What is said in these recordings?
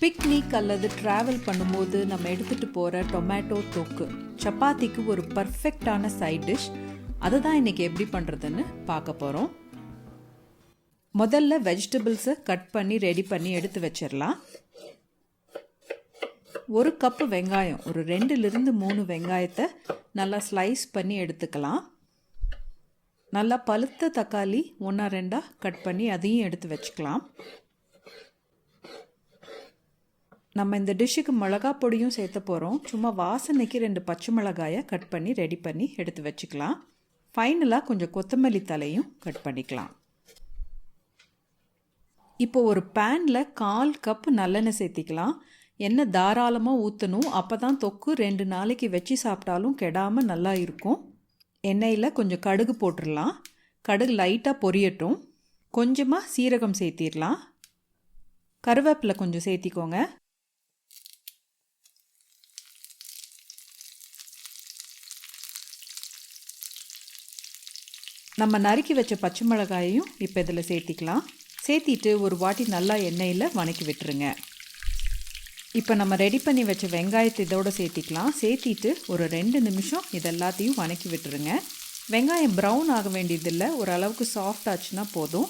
Picnic அல்லது travel பண்ணும்போது நம்ம எடுத்துகிட்டு போகிற டொமேட்டோ தொக்கு சப்பாத்திக்கு ஒரு பர்ஃபெக்டான சைட் டிஷ். அதை தான் இன்றைக்கி எப்படி பண்ணுறதுன்னு பார்க்க போகிறோம். முதல்ல வெஜிடபிள்ஸை கட் பண்ணி ரெடி பண்ணி எடுத்து வச்சிடலாம். ஒரு கப்பு வெங்காயம், ஒரு 2லிருந்து 3 வெங்காயத்தை நல்லா ஸ்லைஸ் பண்ணி எடுத்துக்கலாம். நல்லா பழுத்த தக்காளி 1-2 கட் பண்ணி அதையும் எடுத்து வச்சுக்கலாம். நம்ம இந்த டிஷ்ஷுக்கு மிளகா பொடியும் சேர்த்த போகிறோம். சும்மா வாசனைக்கு 2 பச்சை மிளகாயை கட் பண்ணி ரெடி பண்ணி எடுத்து வச்சுக்கலாம். ஃபைனலாக கொஞ்சம் கொத்தமல்லி தலையும் கட் பண்ணிக்கலாம். இப்போ ஒரு பேனில் 1/4 கப் நல்லெண்ணெய் சேர்த்திக்கலாம். எண்ணெய் தாராளமாக ஊற்றணும். அப்போ தான் தொக்கு 2 நாளைக்கு வச்சு சாப்பிட்டாலும் கெடாமல் நல்லா இருக்கும். எண்ணெயில் கொஞ்சம் கடுகு போட்டுடலாம். கடுகு லைட்டாக பொரியட்டும். கொஞ்சமாக சீரகம் சேர்த்திடலாம். கருவேப்பிலை கொஞ்சம் சேர்த்திக்கோங்க. நம்ம நறுக்கி வச்ச பச்சை மிளகாயையும் இப்போ இதில் சேர்த்திக்கலாம். சேர்த்திட்டு ஒரு வாட்டி நல்லா எண்ணெயில் வணக்கி விட்டுருங்க. இப்போ நம்ம ரெடி பண்ணி வச்ச வெங்காயத்தை இதோடு சேர்த்திக்கலாம். சேர்த்திட்டு ஒரு 2 நிமிஷம் இதெல்லாத்தையும் வணக்கி விட்டுருங்க. வெங்காயம் ப்ரௌன் ஆக வேண்டியதில்லை, ஓரளவுக்கு சாஃப்ட் ஆச்சுன்னா போதும்.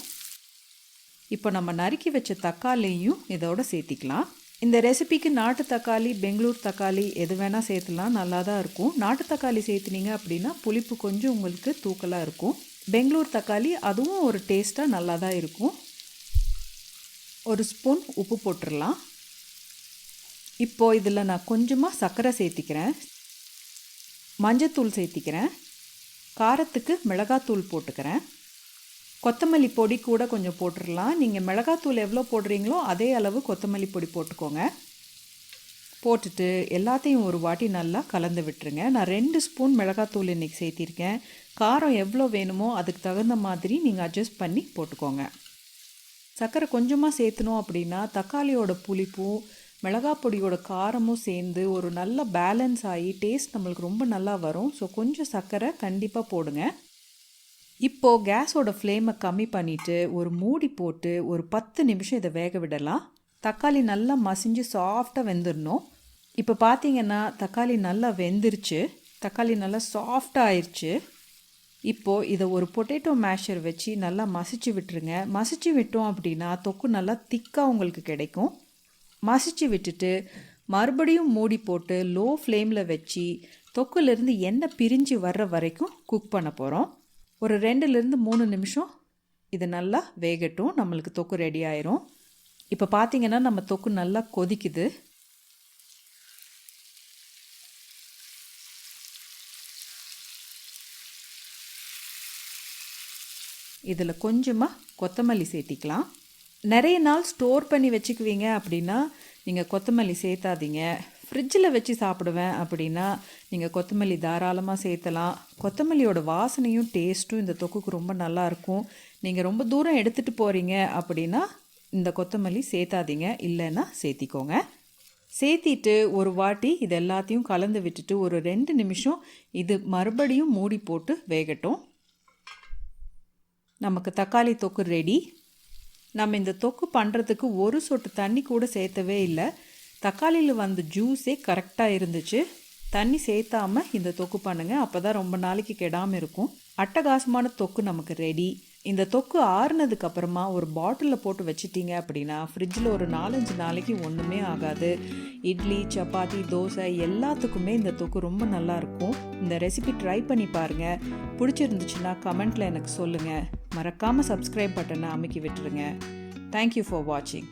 இப்போ நம்ம நறுக்கி வச்ச தக்காளியும் இதோடு சேர்த்திக்கலாம். இந்த ரெசிபிக்கு நாட்டு தக்காளி, பெங்களூர் தக்காளி எது வேணால் சேர்த்துலாம், நல்லா தான் இருக்கும். நாட்டு தக்காளி சேர்த்துனீங்க அப்படின்னா புளிப்பு கொஞ்சம் உங்களுக்கு தூக்கலாக இருக்கும். பெங்களூர் தக்காளி அதுவும் ஒரு டேஸ்ட்டாக நல்லா தான் இருக்கும். ஒரு ஸ்பூன் உப்பு போட்டுடலாம். இப்போது இதில் நான் கொஞ்சமாக சர்க்கரை சேர்த்திக்கிறேன். மஞ்சத்தூள் சேர்த்திக்கிறேன். காரத்துக்கு மிளகாத்தூள் போட்டுக்கிறேன். கொத்தமல்லி பொடி கூட கொஞ்சம் போட்டுடலாம். நீங்கள் மிளகாத்தூள் எவ்வளோ போடுறீங்களோ அதே அளவு கொத்தமல்லி பொடி போட்டுக்கோங்க. போட்டுட்டு எல்லாத்தையும் ஒரு வாட்டி நல்லா கலந்து விட்டுருங்க. நான் 2 ஸ்பூன் மிளகாத்தூள் இன்றைக்கி சேர்த்திருக்கேன். காரம் எவ்வளோ வேணுமோ அதுக்கு தகுந்த மாதிரி நீங்கள் அட்ஜஸ்ட் பண்ணி போட்டுக்கோங்க. சர்க்கரை கொஞ்சமாக சேர்த்தணும் அப்படின்னா தக்காளியோட புளிப்பும் மிளகாய் பொடியோட காரமும் சேர்ந்து ஒரு நல்ல பேலன்ஸ் ஆகி டேஸ்ட் நம்மளுக்கு ரொம்ப நல்லா வரும். ஸோ கொஞ்சம் சர்க்கரை கண்டிப்பாக போடுங்க. இப்போது கேஸோட ஃப்ளேமை கம்மி பண்ணிவிட்டு ஒரு மூடி போட்டு ஒரு 10 நிமிஷம் இதை வேக விடலாம். தக்காளி நல்லா மசிஞ்சு சாஃப்டாக வெந்துடணும். இப்போ பார்த்தீங்கன்னா தக்காளி நல்லா வெந்துருச்சு. தக்காளி நல்லா சாஃப்டாக ஆயிடுச்சு. இப்போது இதை ஒரு பொட்டேட்டோ மேஷர் வச்சு நல்லா மசிச்சு விட்டுருங்க. மசிச்சு விட்டோம் அப்படின்னா தொக்கு நல்லா திக்காக உங்களுக்கு கிடைக்கும். மசிச்சு விட்டுட்டு மறுபடியும் மூடி போட்டு லோ ஃப்ளேமில் வச்சு தொக்குலேருந்து எண்ணெய் பிரிஞ்சு வர்ற வரைக்கும் குக் பண்ண போகிறோம். ஒரு 2லிருந்து 3 நிமிஷம் இது நல்லா வேகட்டும். நம்மளுக்கு தொக்கு ரெடி ஆயிரும். இப்போ பார்த்தீங்கன்னா நம்ம தொக்கு நல்லா கொதிக்குது. இதில் கொஞ்சமாக கொத்தமல்லி சேர்த்திக்கலாம். நிறைய நாள் ஸ்டோர் பண்ணி வச்சுக்குவீங்க அப்படின்னா நீங்கள் கொத்தமல்லி சேர்த்தாதீங்க. ஃப்ரிட்ஜில் வச்சு சாப்பிடுவேன் அப்படின்னா நீங்கள் கொத்தமல்லி தாராளமாக சேர்த்தலாம். கொத்தமல்லியோட வாசனையும் டேஸ்ட்டும் இந்த தொக்குக்கு ரொம்ப நல்லாயிருக்கும். நீங்கள் ரொம்ப தூரம் எடுத்துகிட்டு போகிறீங்க அப்படின்னா இந்த கொத்தமல்லி சேர்த்தாதீங்க, இல்லைன்னா சேர்த்திக்கோங்க. சேர்த்திட்டு ஒரு வாட்டி இது எல்லாத்தையும் கலந்து விட்டுட்டு ஒரு 2 நிமிஷம் இது மறுபடியும் மூடி போட்டு வேகட்டும். நமக்கு தக்காளி தொக்கு ரெடி. நம்ம இந்த தொக்கு பண்ணுறதுக்கு ஒரு சொட்டு தண்ணி கூட சேர்த்தவே இல்லை. தக்காளியில் வந்த ஜூஸே கரெக்டாக இருந்துச்சு. தண்ணி சேர்த்தாமல் இந்த தொக்கு பண்ணுங்கள், அப்போ தான் ரொம்ப நாளைக்கு கெடாமல் இருக்கும். அட்டகாசமான தொக்கு நமக்கு ரெடி. இந்த தொக்கு ஆறுனதுக்கு அப்புறமா ஒரு பாட்டிலில் போட்டு வச்சிட்டிங்க அப்படின்னா ஃப்ரிட்ஜில் ஒரு 4-5 நாளைக்கு ஒன்றுமே ஆகாது. இட்லி, சப்பாத்தி, தோசை எல்லாத்துக்குமே இந்த தொக்கு ரொம்ப நல்லாயிருக்கும். இந்த ரெசிபி ட்ரை பண்ணி பாருங்கள். பிடிச்சிருந்துச்சுன்னா கமெண்ட்டில் எனக்கு சொல்லுங்கள். மறக்காமல் சப்ஸ்கிரைப் பட்டனை அமுக்கி விட்டுருங்க. தேங்க்யூ ஃபார் வாட்சிங்.